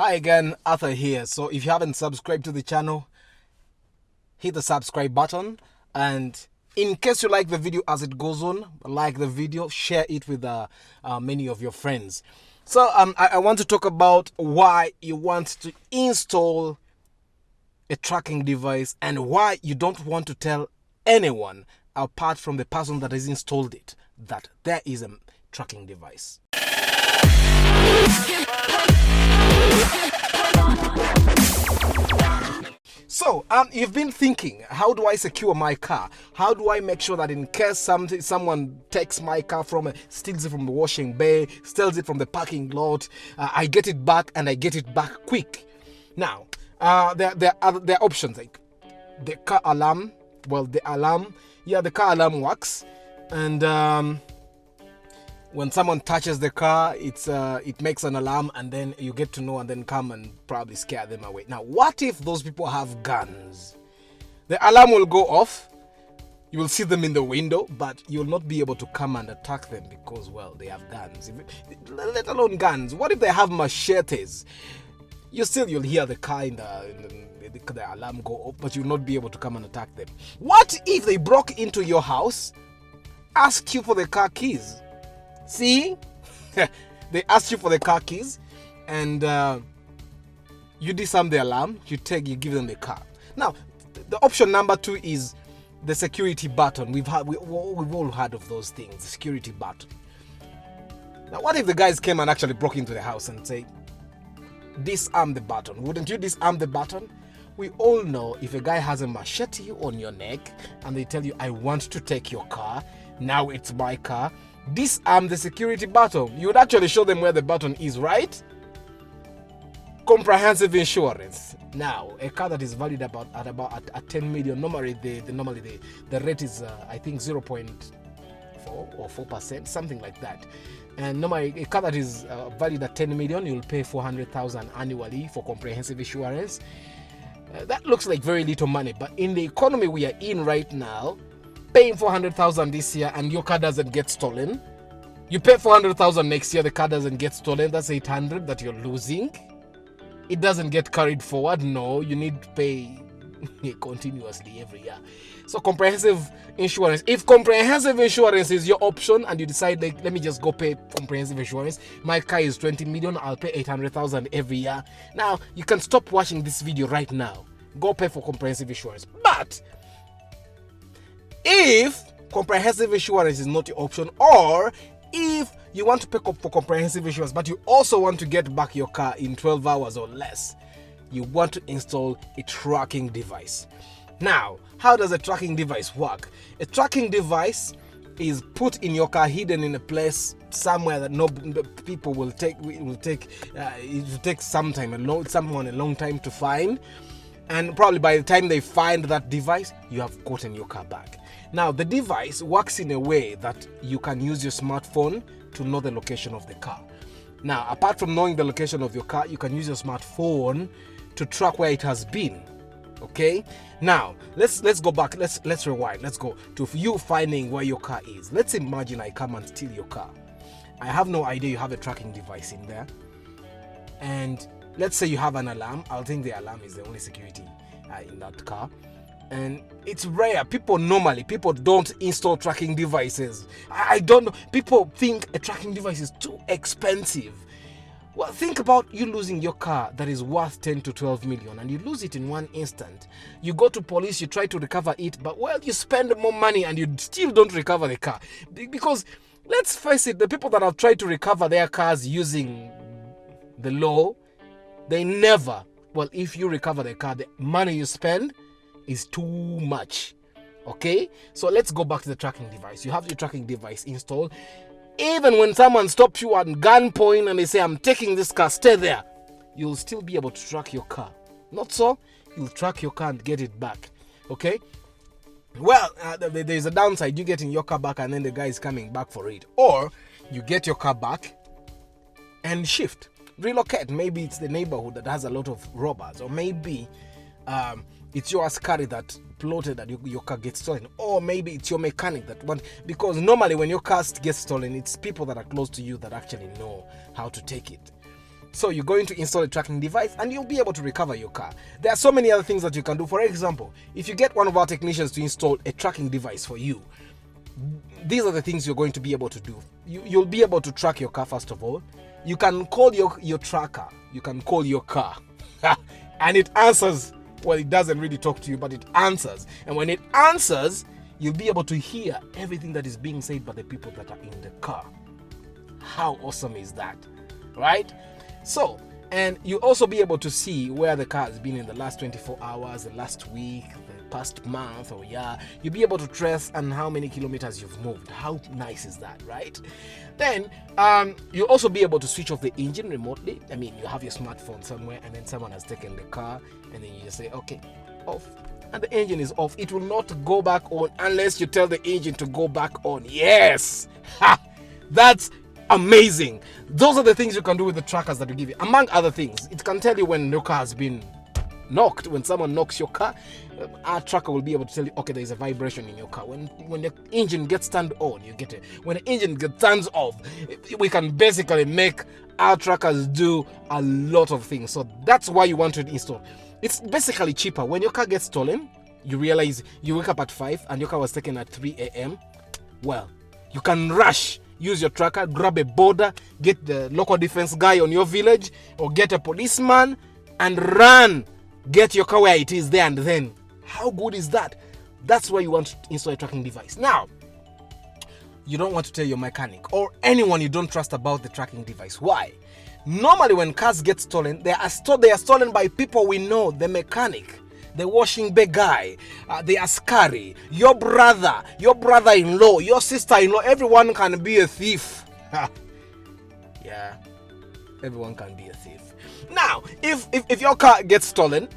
Hi again, Arthur here. So if you haven't subscribed to the channel, hit the subscribe button. And in case you like the video as it goes on, like the video, share it with many of your friends. So I want to talk about why you want to install a tracking device and why you don't want to tell anyone apart from the person that has installed it that there is a tracking device. So, you've been thinking, how do I secure my car? How do I make sure that in case someone takes my car steals it from the washing bay, steals it from the parking lot, I get it back and I get it back quick? Now, there are options like the car alarm. Well, the car alarm works, and when someone touches the car, it makes an alarm, and then you get to know and then come and probably scare them away. Now, what if those people have guns? The alarm will go off. You will see them in the window, but you will not be able to come and attack them because, well, they have guns. Let alone guns. What if they have machetes? You'll hear the car in the alarm go off, but you'll not be able to come and attack them. What if they broke into your house, ask you for the car keys? See, they asked you for the car keys, and you disarm the alarm. You give them the car. Now, the option number 2 is the security button. We've all heard of those things. The security button. Now, what if the guys came and actually broke into the house and say, disarm the button? Wouldn't you disarm the button? We all know if a guy has a machete on your neck and they tell you, I want to take your car, now it's my car, disarm the security button. You would actually show them where the button is, right? Comprehensive insurance. Now, a car that is valued at 10 million, normally the rate is I think 0.4 or 4%, something like that. And normally a car that is valued at 10 million, you'll pay 400,000 annually for comprehensive insurance. That looks like very little money, but in the economy we are in right now, paying 400,000 this year and your car doesn't get stolen, you pay 400,000 next year, the car doesn't get stolen, that's 800 that you're losing. It doesn't get carried forward. No, you need to pay continuously every year. So comprehensive insurance, if comprehensive insurance is your option and you decide, like, let me just go pay comprehensive insurance, my car is 20 million, I'll pay 800,000 every year. Now you can stop watching this video right now, go pay for comprehensive insurance. But if comprehensive insurance is not your option, or if you want to pay for comprehensive insurance but you also want to get back your car in 12 hours or less, you want to install a tracking device. Now, how does a tracking device work? A tracking device is put in your car, hidden in a place somewhere that no people will take. It will take someone a long time to find, and probably by the time they find that device, you have gotten your car back. Now, the device works in a way that you can use your smartphone to know the location of the car. Now, apart from knowing the location of your car, you can use your smartphone to track where it has been. Okay, now let's go back, let's rewind, let's go to you finding where your car is. Let's imagine I come and steal your car. I have no idea you have a tracking device in there, and let's say you have an alarm. I'll think the alarm is the only security in that car, and it's rare. People don't install tracking devices. I don't know, people think a tracking device is too expensive. Well, think about you losing your car that is worth 10 to 12 million and you lose it in one instant. You go to police, you try to recover it, but well, you spend more money and you still don't recover the car. Because let's face it, the people that have tried to recover their cars using the law, they never, well, if you recover the car, the money you spend is too much. Okay, so let's go back to the tracking device. You have your tracking device installed. Even when someone stops you at gunpoint and they say, I'm taking this car, stay there, you'll still be able to track your car. Not so? You'll track your car and get it back. Okay? Well, there's a downside. You getting your car back and then the guy is coming back for it. Or you get your car back and shift. Relocate. Maybe it's the neighborhood that has a lot of robbers. Or maybe it's your askari that plotted that your car gets stolen, or maybe it's your mechanic that want, because normally when your car gets stolen, it's people that are close to you that actually know how to take it. So you're going to install a tracking device and you'll be able to recover your car. There are so many other things that you can do. For example, if you get one of our technicians to install a tracking device for you, these are the things you're going to be able to do. You'll be able to track your car first of all. You can call your tracker. You can call your car. And it answers. Well, it doesn't really talk to you, but it answers. And when it answers, you'll be able to hear everything that is being said by the people that are in the car. How awesome is that? Right? So, and you'll also be able to see where the car has been in the last 24 hours, the last week, the past month or year. You'll be able to trace and how many kilometers you've moved. How nice is that, right? Then you'll also be able to switch off the engine remotely. I mean, you have your smartphone somewhere and then someone has taken the car and then you just say, okay, off. And the engine is off. It will not go back on unless you tell the engine to go back on. Yes! Ha! That's amazing. Those are the things you can do with the trackers that we give you. Among other things, it can tell you when your car has been knocked. When someone knocks your car, our tracker will be able to tell you, okay, there is a vibration in your car. When the engine gets turned on, you get it. When the engine gets turned off, we can basically make our trackers do a lot of things. So that's why you want to install. It's basically cheaper. When your car gets stolen, you realize you wake up at 5 and your car was taken at 3 a.m. Well, you can rush. Use your tracker, grab a border, get the local defense guy on your village, or get a policeman and run. Get your car where it is there and then. How good is that? That's why you want to install a tracking device. Now, you don't want to tell your mechanic or anyone you don't trust about the tracking device. Why? Normally when cars get stolen, they are stolen by people we know, the mechanic, the washing bay guy, the askari, your brother-in-law, your sister-in-law. Everyone can be a thief. Yeah, everyone can be a thief. Now, if your car gets stolen,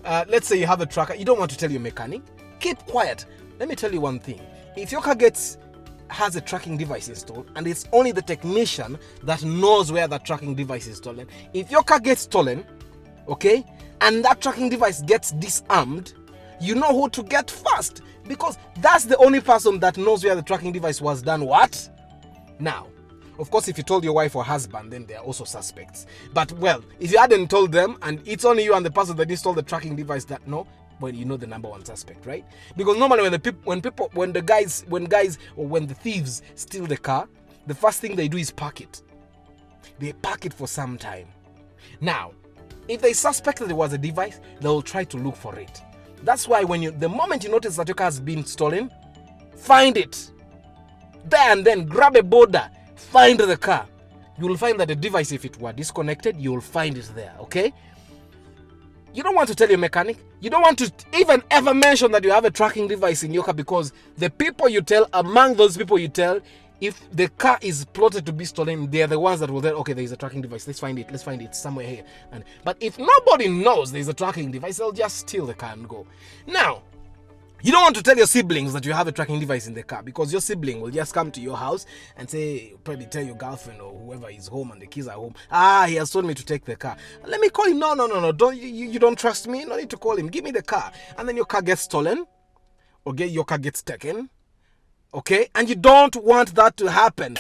let's say you have a tracker, you don't want to tell your mechanic, keep quiet. Let me tell you one thing. If your car has a tracking device installed and it's only the technician that knows where that tracking device is stolen, if your car gets stolen, okay, and that tracking device gets disarmed, you know who to get first, because that's the only person that knows where the tracking device was done. What? Now, of course, if you told your wife or husband, then they are also suspects. But well, if you hadn't told them and it's only you and the person that installed the tracking device that know, well, you know the number one suspect, right? Because normally when the thieves steal the car, the first thing they do is park it. They park it for some time. Now, if they suspect that there was a device, they will try to look for it. That's why the moment you notice that your car has been stolen, find it. There and then grab a border, find the car. You will find that the device, if it were disconnected, you will find it there, okay? You don't want to tell your mechanic. You don't want to even ever mention that you have a tracking device in your car, because the people you tell, among those people you tell, if the car is plotted to be stolen, they're the ones that will tell, okay, there is a tracking device. Let's find it somewhere here. But if nobody knows there's a tracking device, they'll just steal the car and go. Now, you don't want to tell your siblings that you have a tracking device in the car, because your sibling will just come to your house and probably tell your girlfriend or whoever is home and the kids are home, he has told me to take the car. Let me call him. No. Don't you don't trust me? No need to call him. Give me the car. And then your car gets stolen, or your car gets taken. Okay? And you don't want that to happen.